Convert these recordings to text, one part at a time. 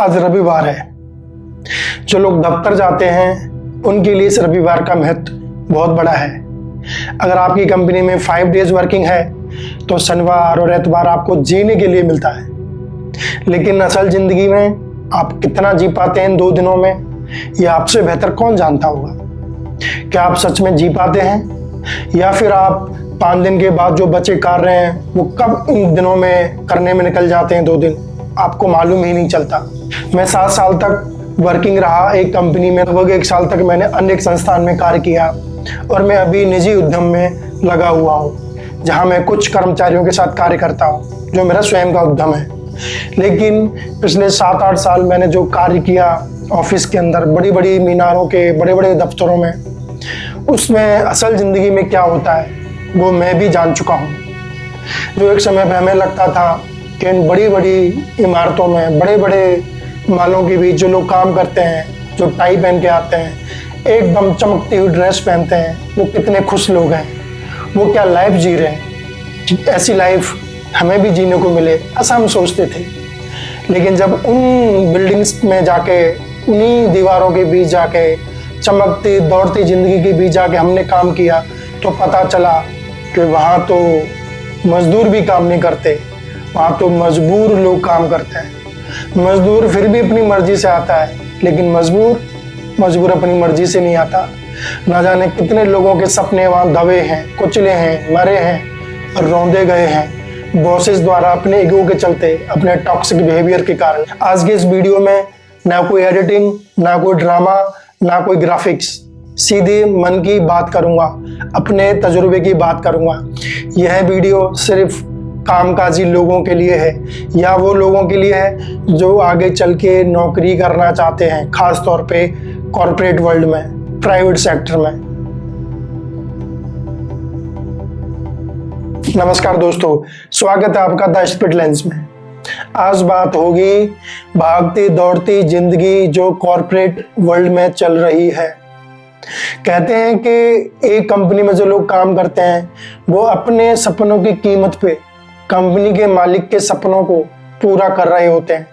आज रविवार है। जो लोग दफ्तर जाते हैं उनके लिए इस रविवार का महत्व बहुत बड़ा है। अगर आपकी कंपनी में 5 डेज वर्किंग है तो शनिवार और एतवार आपको जीने के लिए मिलता है। लेकिन असल जिंदगी में आप कितना जी पाते हैं इन 2 दिनों में, ये आपसे बेहतर कौन जानता होगा। क्या आप सच में जी पाते हैं या फिर आप 5 दिन के बाद जो बचे कार्य हैं वो कब इन दिनों में करने में निकल जाते हैं 2 दिन, आपको मालूम ही नहीं चलता। मैं 7 साल तक वर्किंग रहा एक कंपनी में। लगभग 1 साल तक मैंने अन्य संस्थान में कार्य किया और मैं अभी निजी उद्यम में लगा हुआ हूँ, जहाँ मैं कुछ कर्मचारियों के साथ कार्य करता हूँ, जो मेरा स्वयं का उद्यम है। लेकिन पिछले 7-8 साल मैंने जो कार्य किया ऑफिस के अंदर, बड़ी बड़ी मीनारों के बड़े बड़े दफ्तरों में, उसमें असल ज़िंदगी में क्या होता है वो मैं भी जान चुका हूँ। जो एक समय पर हमें लगता था कि इन बड़ी बड़ी इमारतों में बड़े बड़े मालों के बीच जो लोग काम करते हैं, जो टाई पहन के आते हैं, एकदम चमकती हुई ड्रेस पहनते हैं, वो कितने खुश लोग हैं, वो क्या लाइफ जी रहे हैं। ऐसी लाइफ हमें भी जीने को मिले, ऐसा हम सोचते थे। लेकिन जब उन बिल्डिंग्स में जाके, उन्हीं दीवारों के बीच जाके, चमकती दौड़ती ज़िंदगी के बीच जाके हमने काम किया तो पता चला कि वहाँ तो मजदूर भी काम नहीं करते, वहाँ तो मजबूर लोग काम करते हैं। मजदूर फिर भी अपनी मर्जी से आता है, लेकिन मजबूर अपनी मर्जी से नहीं आता। ना जाने कितने लोगों के सपने वहाँ दबे हैं, कुचले हैं, मरे हैं और रौंदे गए हैं बॉसेस द्वारा, अपने ईगो के चलते, अपने टॉक्सिक बिहेवियर के कारण। आज के इस वीडियो में ना कोई एडिटिंग, ना कोई ड्रामा, ना कोई ग्राफिक्स, सीधे मन की बात करूंगा, अपने तजुर्बे की बात करूंगा। यह वीडियो सिर्फ कामकाजी लोगों के लिए है या वो लोगों के लिए है जो आगे चल के नौकरी करना चाहते हैं, खास तौर पे कॉर्पोरेट वर्ल्ड में, प्राइवेट सेक्टर में। नमस्कार दोस्तों, स्वागत है आपका द स्पिट लेंस में। आज बात होगी भागती दौड़ती जिंदगी जो कॉर्पोरेट वर्ल्ड में चल रही है। कहते हैं कि एक कंपनी में जो लोग काम करते हैं वो अपने सपनों की कीमत पे कंपनी के मालिक के सपनों को पूरा कर रहे होते हैं।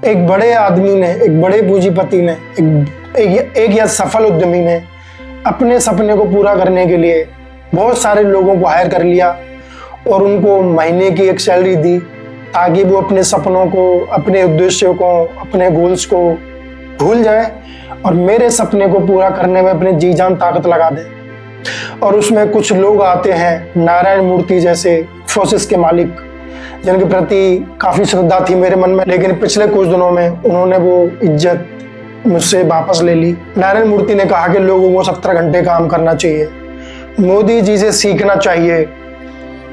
एक बड़े आदमी ने, एक बड़े पूंजीपति ने, एक या सफल उद्यमी ने अपने सपने को पूरा करने के लिए बहुत सारे लोगों को हायर कर लिया और उनको महीने की एक सैलरी दी ताकि वो अपने सपनों को, अपने उद्देश्यों को, अपने गोल्स को भूल जाए और मेरे सपने को पूरा करने में अपने जी जान ताकत लगा दे। और उसमें कुछ लोग आते हैं, नारायण मूर्ति जैसे फोर्सेस के मालिक, जिनके प्रति काफ़ी श्रद्धा थी मेरे मन में, लेकिन पिछले कुछ दिनों में उन्होंने वो इज्जत मुझसे वापस ले ली। नारायण मूर्ति ने कहा कि लोगों को 17 घंटे काम करना चाहिए। मोदी जी से सीखना चाहिए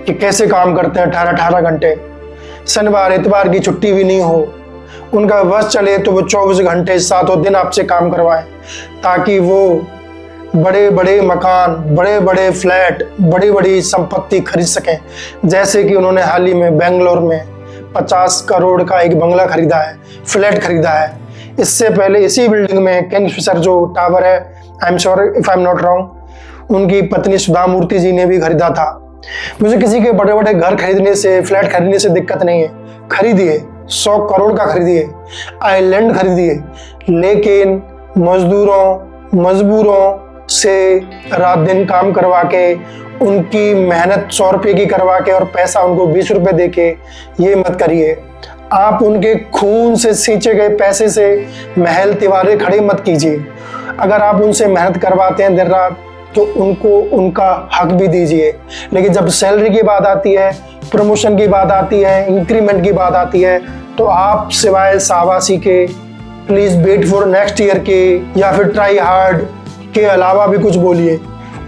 कि कैसे काम करते हैं 18-18 घंटे, शनिवार इतवार की छुट्टी भी नहीं हो। उनका बस चले तो वो 24 घंटे 7 दिन आपसे काम करवाएं ताकि वो बड़े बड़े मकान, बड़े बड़े फ्लैट, बड़ी बड़ी संपत्ति खरीद सकें। जैसे कि उन्होंने हाल ही में बेंगलोर में 50 करोड़ का एक बंगला खरीदा है, फ्लैट खरीदा है। इससे पहले इसी बिल्डिंग में किंगफिशर जो टावर है, I am sure if I am not wrong, उनकी पत्नी सुधा मूर्ति जी ने भी खरीदा था। मुझे किसी के बड़े बड़े घर खरीदने से, फ्लैट खरीदने से दिक्कत नहीं है, खरीदिए, 100 करोड़ का खरीदिए, आइलैंड खरीदिए, लेकिन मजबूरों से रात दिन काम करवा के, उनकी मेहनत 100 रुपये की करवा के और पैसा उनको 20 रुपये दे के ये मत करिए। आप उनके खून से सींचे गए पैसे से महल दीवारें खड़े मत कीजिए। अगर आप उनसे मेहनत करवाते हैं दिन रात तो उनको उनका हक भी दीजिए। लेकिन जब सैलरी की बात आती है, प्रमोशन की बात आती है, इंक्रीमेंट की बात आती है, तो आप सिवाय शाबाशी के please wait for next year के या फिर ट्राई हार्ड के अलावा भी कुछ बोलिए।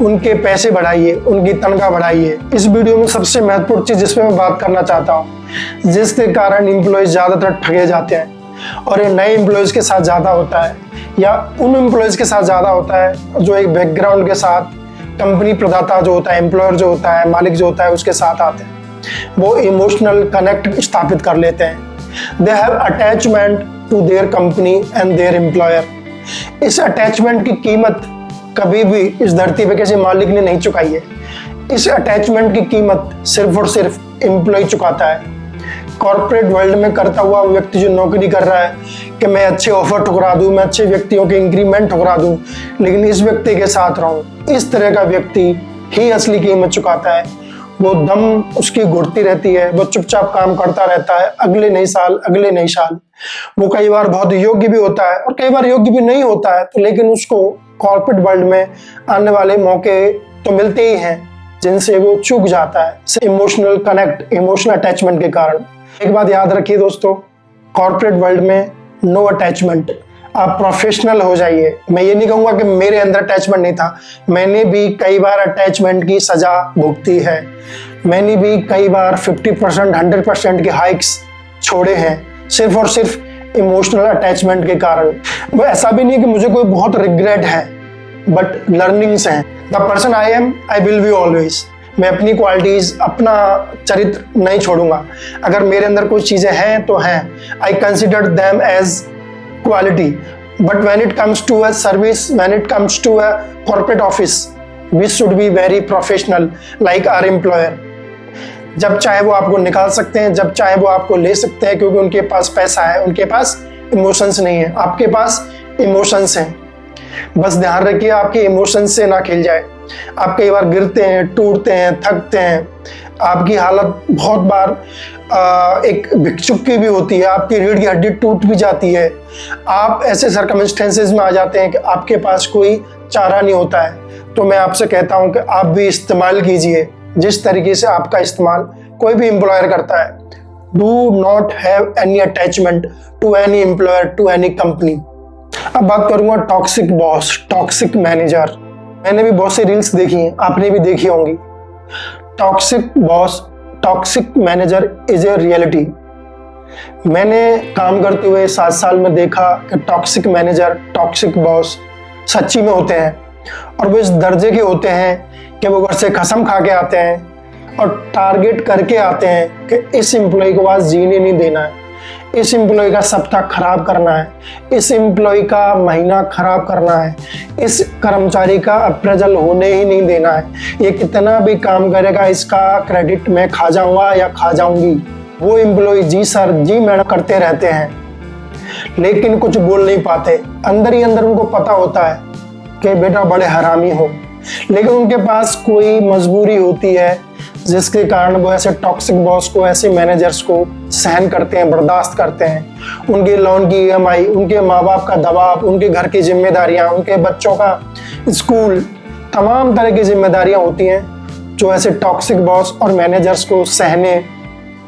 उनके पैसे बढ़ाइए, उनकी तनख्वाह बढ़ाइए। इस वीडियो में सबसे महत्वपूर्ण चीज़ जिस पे मैं बात करना चाहता हूँ, जिसके कारण एम्प्लॉयज़ ज़्यादातर ठगे जाते हैं और ये नए एम्प्लॉयज़ के साथ ज़्यादा होता है या उन एम्प्लॉयज़ के साथ ज़्यादा होता है जो एक बैकग्राउंड के साथ कंपनी प्रदाता जो होता है, एम्प्लॉयर जो होता है, मालिक जो होता है, उसके साथ आते हैं। वो इमोशनल कनेक्ट स्थापित कर लेते हैं। They have attachment to their company and their employer. इस अटैचमेंट की कीमत कभी भी इस धरती पे किसी मालिक ने नहीं चुकाई है। इस अटैचमेंट की कीमत सिर्फ और सिर्फ एम्प्लॉय चुकाता है। कॉर्पोरेट वर्ल्ड में करता हुआ व्यक्ति जो नौकरी कर रहा है कि मैं अच्छे ऑफर ठुकरा दूं, मैं अच्छे व्यक्तियों के इंक्रीमेंट ठुकरा दूं, लेकिन इस व्यक्ति के साथ रहूं, इस तरह का व्यक्ति ही असली कीमत चुकाता है। वो दम उसकी घुटती रहती है, वो चुपचाप काम करता रहता है, अगले नए साल। वो कई बार बहुत योग्य भी होता है और कई बार योग्य भी नहीं होता है, तो लेकिन उसको कॉर्पोरेट वर्ल्ड में आने वाले मौके तो मिलते ही हैं जिनसे वो चूक जाता है, इमोशनल कनेक्ट, इमोशनल अटैचमेंट के कारण। एक बात याद रखिए दोस्तों, कॉर्पोरेट वर्ल्ड में नो अटैचमेंट। आप प्रोफेशनल हो जाइए। मैं ये नहीं कहूँगा कि मेरे अंदर अटैचमेंट नहीं था, मैंने भी कई बार अटैचमेंट की सजा भुगती है। मैंने भी कई बार 50%, 100% के हाइक्स छोड़े हैं सिर्फ और सिर्फ इमोशनल अटैचमेंट के कारण। वो ऐसा भी नहीं है कि मुझे कोई बहुत रिग्रेट है, बट लर्निंग्स हैं। The person I am, I will be always. मैं अपनी क्वालिटीज, अपना चरित्र नहीं छोड़ूंगा। अगर मेरे अंदर कुछ चीजें हैं तो हैं, I consider them as quality. But when it comes to a service, when it comes to a corporate office, we should be very professional like our employer. जब चाहे वो आपको निकाल सकते हैं, जब चाहे वो आपको ले सकते हैं, क्योंकि उनके पास पैसा है, उनके पास इमोशंस नहीं है। आपके पास इमोशंस हैं, बस ध्यान रखिए आपके इमोशंस से ना खिल जाए। आप कई बार गिरते हैं, टूटते हैं, थकते हैं, आपकी हालत बहुत बार एक भिक्षुक की भी होती है, आपकी रीढ़ की हड्डी टूट भी जाती है। आप ऐसे सर्कमस्टेंसेस में आ जाते हैं कि आपके पास कोई चारा नहीं होता है। तो मैं आपसे कहता हूं कि आप भी इस्तेमाल कीजिए जिस तरीके से आपका इस्तेमाल कोई भी एम्प्लॉयर करता है। Do not have any attachment to any employer, to any company. अब बात करूंगा टॉक्सिक बॉस, टॉक्सिक मैनेजर। मैंने भी बहुत सी रील्स देखी हैं, आपने भी देखी होंगी। Toxic boss, toxic manager is a reality. मैंने काम करते हुए 7 साल में देखा कि टॉक्सिक मैनेजर, टॉक्सिक बॉस सच्ची में होते हैं, और वो इस दर्जे के होते हैं कि वो घर से कसम खा के आते हैं और टारगेट करके आते हैं कि इस एम्प्लॉय को आज जीने नहीं देना है, इस एम्प्लॉय का सप्ताह खराब करना है, इस एम्प्लॉय का महीना खराब करना है, इस कर्मचारी का अप्रेजल होने ही नहीं देना है। ये कितना भी काम करेगा इसका क्रेडिट मैं खा जाऊंगा या खा जाऊंगी। वो एम्प्लॉय जी सर, जी मैडम करते रहते हैं, लेकिन कुछ बोल नहीं पाते। अंदर ही अंदर उनको पता होता है कि बेटा बड़े हरामी हो, लेकिन उनके पास कोई मजबूरी होती है जिसके कारण वो ऐसे टॉक्सिक बॉस को, ऐसे मैनेजर्स को सहन करते हैं, बर्दाश्त करते हैं। उनके लोन की EMI, उनके माँ बाप का दबाव, उनके घर की जिम्मेदारियां, उनके बच्चों का स्कूल, तमाम तरह की जिम्मेदारियां होती हैं जो ऐसे टॉक्सिक बॉस और मैनेजर्स को सहने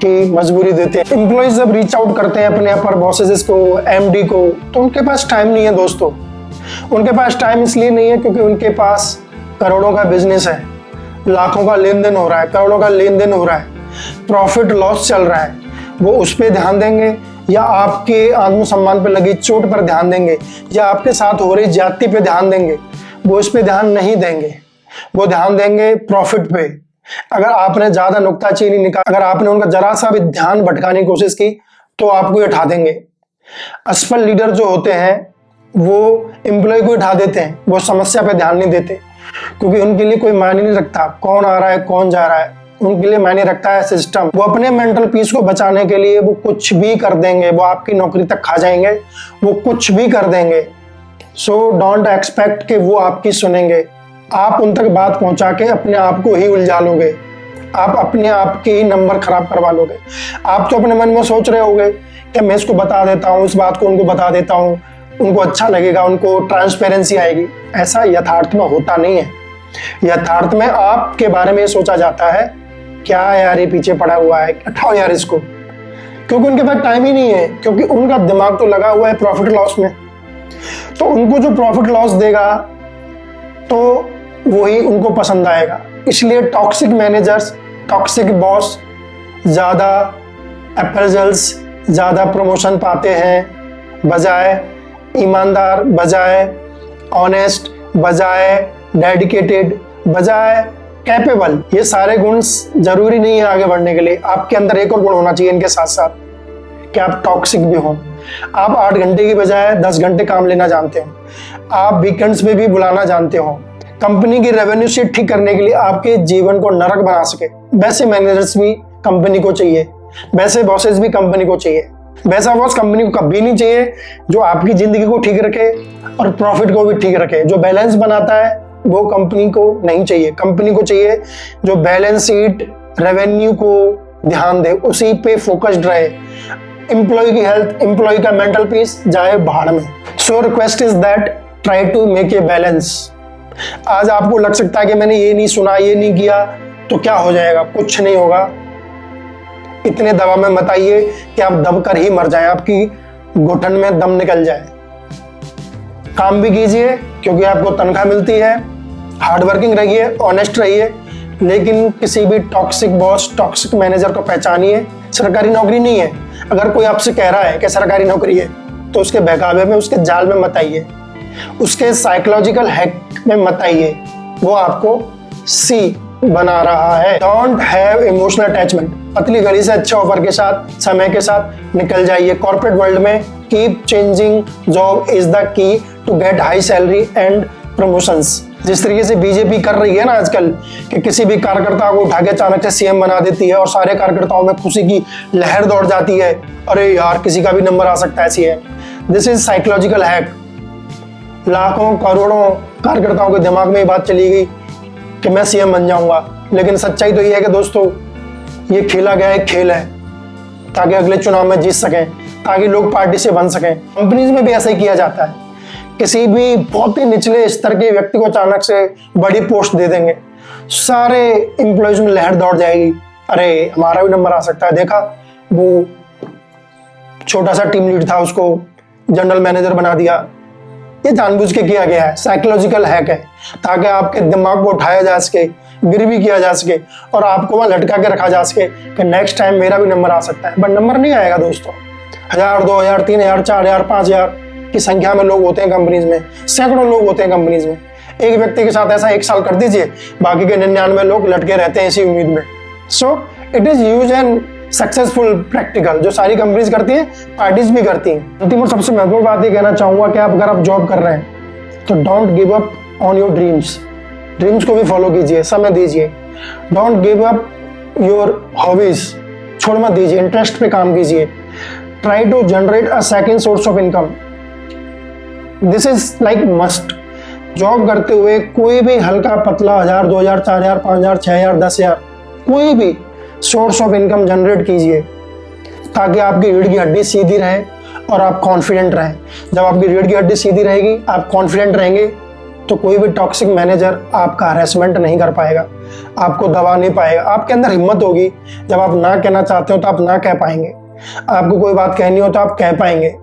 की मजबूरी देते हैं। एम्प्लॉइज जब रीच आउट करते हैं अपने अपर बॉसेस को, MD को, तो उनके पास टाइम नहीं है दोस्तों। उनके पास टाइम इसलिए नहीं है क्योंकि उनके पास करोड़ों का बिजनेस है, लाखों का लेन देन हो रहा है, करोड़ों का लेन देन हो रहा है, प्रॉफिट लॉस चल रहा है। वो उस पर ध्यान देंगे या आपके आत्मसम्मान पर लगी चोट पर ध्यान देंगे या आपके साथ हो रही ज्यादती पे ध्यान देंगे? वो इस पे ध्यान नहीं देंगे, वो ध्यान देंगे प्रॉफिट पे। अगर आपने ज्यादा नुक्ताचीनी निकाल, अगर आपने उनका जरा सा भी ध्यान भटकाने की कोशिश की तो आपको उठा देंगे। असफल लीडर जो होते हैं वो एम्प्लॉय को उठा देते हैं, वो समस्या पे ध्यान नहीं देते, क्योंकि उनके लिए कोई मायने नहीं रखता कौन आ रहा है कौन जा रहा है, उनके लिए मायने रखता है सिस्टम। वो अपने मेंटल पीस को बचाने के लिए वो कुछ भी कर देंगे, वो आपकी नौकरी तक खा जाएंगे, वो कुछ भी कर देंगे। सो डोंट एक्सपेक्ट कि वो आपकी सुनेंगे। आप उन तक बात पहुंचा के अपने आप को ही उलझा लोगे, आप अपने आप के ही नंबर खराब करवा लोगे। आप तो अपने मन में सोच रहे होगे कि मैं इसको बता देता हूँ, इस बात को उनको बता देता हूँ, उनको अच्छा लगेगा, उनको ट्रांसपेरेंसी आएगी। ऐसा यथार्थ में होता नहीं है। यथार्थ में आपके बारे में सोचा जाता है क्या यार ये पीछे पड़ा हुआ है, हटाओ यार इसको, क्योंकि उनके पास टाइम ही नहीं है, क्योंकि उनका दिमाग तो लगा हुआ है प्रॉफिट लॉस में। तो उनको जो प्रॉफिट लॉस देगा तो वही उनको पसंद आएगा। इसलिए टॉक्सिक मैनेजर्स, टॉक्सिक बॉस ज्यादा अप्रेजल्स, ज्यादा प्रमोशन पाते हैं, बजाय ईमानदार, बजाय ऑनेस्ट, बजाय डेडिकेटेड, बजाय कैपेबल। ये सारे गुण जरूरी नहीं है आगे बढ़ने के लिए। आपके अंदर एक और गुण होना चाहिए इनके साथ साथ, कि आप टॉक्सिक भी हो। आप 8 घंटे की बजाय 10 घंटे काम लेना जानते हो, आप वीकेंड्स में भी बुलाना जानते हो। कंपनी की रेवेन्यू शीट ठीक करने के लिए आपके जीवन को नरक बना सके, वैसे मैनेजर्स भी कंपनी को चाहिए। वैसे बॉसेस भी कंपनी को चाहिए। वैसा बॉस कंपनी को कभी नहीं चाहिए जो आपकी जिंदगी को ठीक रखे और प्रॉफिट को भी ठीक रखे। जो बैलेंस बनाता है वो कंपनी को नहीं चाहिए। कंपनी को चाहिए जो बैलेंस शीट, रेवेन्यू को ध्यान दे, उसी पे फोकस्ड रहे। एम्प्लॉय की हेल्थ, एम्प्लॉय का मेंटल पीस जाए भाड़ में। So request is that try to make a balance. आज आपको लग सकता है कि मैंने ये नहीं सुना, ये नहीं किया तो क्या हो जाएगा, कुछ नहीं होगा। इतने दबाव में मत आइए कि आप दब कर ही मर जाएं, आपकी घुटन में दम निकल जाए। काम भी कीजिए क्योंकि आपको तनख्वाह मिलती है, हार्ड वर्किंग रहिए, ऑनेस्ट रहिए, लेकिन किसी भी टॉक्सिक बॉस, टॉक्सिक मैनेजर को पहचानिए। सरकारी नौकरी नहीं है। अगर कोई आपसे कह रहा है कि सरकारी नौकरी है तो उसके बहकावे में, उसके जाल में मत आइए, उसके साइकोलॉजिकल हैक में मत आइए। वो आपको सी बना रहा है। Don't have emotional attachment. पतली गली से अच्छे ऑफर के साथ समय के साथ निकल जाइए। कॉर्पोरेट वर्ल्ड में keep changing job is the key to get high salary and promotions. जिस तरीके से बीजेपी कर रही है ना आजकल कि किसी भी कार्यकर्ता को उठा के अचानक से सीएम बना देती है और सारे कार्यकर्ताओं में खुशी की लहर दौड़ जाती है, अरे यार किसी का भी नंबर आ सकता है CM. This is psychological hack. लाखों करोड़ों कार्यकर्ताओं के दिमाग में ये बात चली गई कि मैं सीएम बन जाऊंगा, लेकिन सच्चाई तो ये है कि दोस्तों ये खेला गया एक खेल है ताकि अगले चुनाव में जीत सकें, ताकि लोग पार्टी से बन सकें। कंपनीज में भी ऐसा ही किया जाता है। किसी भी बहुत ही निचले स्तर के व्यक्ति को अचानक से बड़ी पोस्ट दे देंगे, सारे एम्प्लॉयज में लहर दौड़ जाएगी, अरे हमारा भी नंबर आ सकता है। देखा वो छोटा सा टीम लीड था, उसको जनरल मैनेजर बना दिया। ये जानबूझ के किया गया है, साइकोलॉजिकल हैक है, ताकि आपके दिमाग को उठाया जा सके, गिरवी किया जा सके और आपको वहां लटका के रखा जा सके कि नेक्स्ट टाइम मेरा भी नंबर आ सकता है। बट नंबर नहीं आएगा दोस्तों। 1000, 2000, 3000, 4000, 5000 की संख्या में लोग होते हैं कंपनीज में, सैकड़ों लोग होते हैं कंपनीज में। एक व्यक्ति के साथ ऐसा 1 साल कर दीजिए, बाकी के 99 लोग लटके रहते हैं इसी उम्मीद में। So it is use and successful practical जो सारी कंपनीज करती हैं, पार्टीज भी करती हैं। अंतिम और सबसे महत्वपूर्ण बात ये कहना चाहूंगा कि अगर आप जॉब कर रहे हैं तो don't give up on your dreams. Dreams को भी फॉलो कीजिए, समय दीजिए। Don't give up your hobbies, छोड़ मत दीजिए, इंटरेस्ट पे काम कीजिए। Try to generate a second source of income. This is like must. Job करते हुए कोई भी हल्का पतला 1000, 2000, 4000, 5000, 6000, 10000 कोई भी सोर्स ऑफ इनकम जनरेट कीजिए ताकि आपकी रीढ़ की हड्डी सीधी रहे और आप कॉन्फिडेंट रहें। जब आपकी रीढ़ की हड्डी सीधी रहेगी, आप कॉन्फिडेंट रहेंगे, तो कोई भी टॉक्सिक मैनेजर आपका हरेसमेंट नहीं कर पाएगा, आपको दबा नहीं पाएगा। आपके अंदर हिम्मत होगी। जब आप ना कहना चाहते हो तो आप ना कह पाएंगे, आपको कोई बात कहनी हो तो आप कह पाएंगे।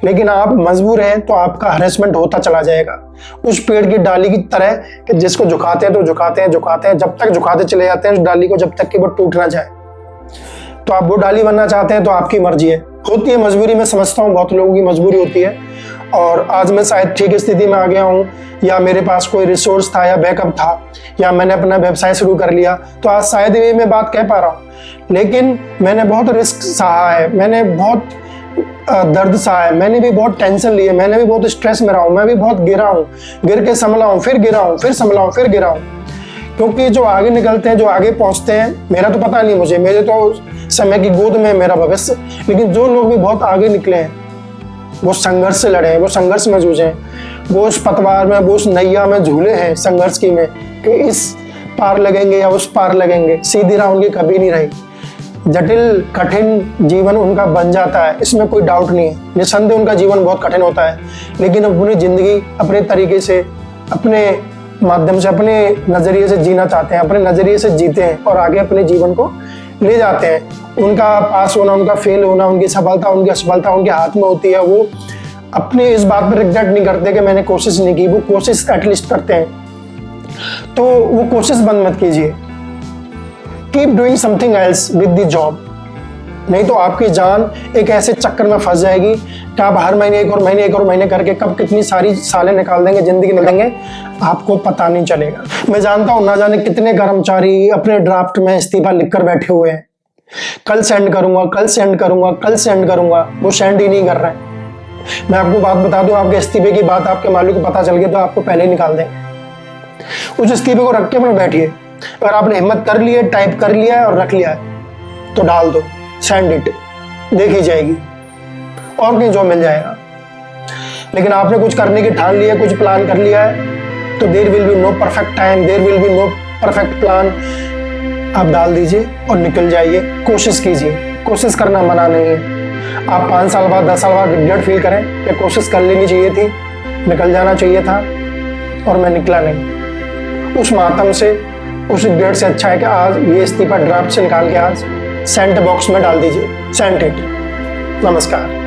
लेकिन आप मजबूर हैं तो आपका हरेसमेंट होता चला जाएगा, उस पेड़ की डाली की तरह कि जिसको झुकाते हैं तो झुकाते हैं, जब तक झुकाते चले जाते हैं उस डाली को, जब तक कि वो टूट ना जाए। तो आप वो डाली बनना चाहते हैं तो आपकी मर्जी है। होती है मजबूरी, मैं समझता हूँ बहुत लोगों की मजबूरी होती है, और आज मैं शायद ठीक स्थिति में आ गया हूँ, या मेरे पास कोई रिसोर्स था या बैकअप था, या मैंने अपना व्यवसाय शुरू कर लिया, तो आज शायद ये मैं बात कह पा रहा हूँ। लेकिन मैंने बहुत रिस्क सहा है, मैंने बहुत दर्द सहा है, मैंने भी बहुत टेंशन ली है, मैंने भी बहुत स्ट्रेस में रहा हूँ, मैं भी बहुत गिरा हूँ, गिर के संभला हूँ, फिर गिरा हूँ, फिर संभला हूँ, फिर गिरा हूँ। क्योंकि जो आगे निकलते हैं, जो आगे पहुंचते हैं, मेरा तो पता नहीं, मुझे मेरे तो समय की गोद में मेरा भविष्य, लेकिन जो लोग भी बहुत आगे निकले हैं वो संघर्ष से लड़े हैं, वो संघर्ष में जूझे हैं, वो उस पतवार में, वो उस नैया में झूले हैं संघर्ष की में कि इस पार लगेंगे या उस पार लगेंगे। सीधी राह उनकी कभी नहीं रही। जटिल कठिन जीवन उनका बन जाता है, इसमें कोई डाउट नहीं है। निसंदेह उनका जीवन बहुत कठिन होता है, लेकिन अपनी जिंदगी अपने तरीके से, अपने माध्यम से, अपने नजरिए से जीना चाहते हैं, अपने नजरिए से जीते हैं और आगे अपने जीवन को ले जाते हैं। उनका पास होना, उनका फेल होना, उनकी सफलता, उनकी असफलता उनके हाथ में होती है। वो अपने इस बात पर रिग्रेट नहीं करते कि मैंने कोशिश नहीं की, वो कोशिश एटलीस्ट करते हैं। तो वो कोशिश बंद मत कीजिए। Keep doing something else with the job, नहीं तो आपकी जान एक ऐसे चक्कर में फंस जाएगी कि आप हर महीने एक और महीने करके कब कितनी सारी सालें निकाल देंगे, जिंदगी निकालेंगे, आपको पता नहीं चलेगा। मैं जानता हूं ना जाने कितने कर्मचारी अपने ड्राफ्ट में इस्तीफा लिखकर बैठे हुए हैं, कल सेंड करूंगा, कल सेंड करूंगा, कल सेंड करूंगा, वो सेंड ही नहीं कर रहे हैं। मैं आपको बात बता दूं, आपके इस्तीफे की बात आपके मालिक को पता चल गई तो आपको पहले ही निकाल देंगे। उस इस्तीफे को रख के अपने बैठिए। अगर आपने हिम्मत कर ली है, टाइप कर लिया है और रख लिया है तो डाल दो। सेंड इट, देखी जाएगी और कहीं जॉब मिल जाएगा। लेकिन आपने कुछ करने की ठान लिया, कुछ प्लान कर लिया है, तो there will be no perfect time, there will be no perfect plan. आप डाल दीजिए और निकल जाइए, कोशिश कीजिए। कोशिश करना मना नहीं है। आप 5 साल बाद 10 साल बाद रिग्रेट फील करें कि कोशिश कर लेनी चाहिए थी, निकल जाना चाहिए था और मैं निकला नहीं, उस मातम से, उस रिग्रेट से अच्छा है कि आज ये इस्तीफा ड्राफ्ट से निकाल के आज सेंट बॉक्स में डाल दीजिए, सेंट इट। नमस्कार।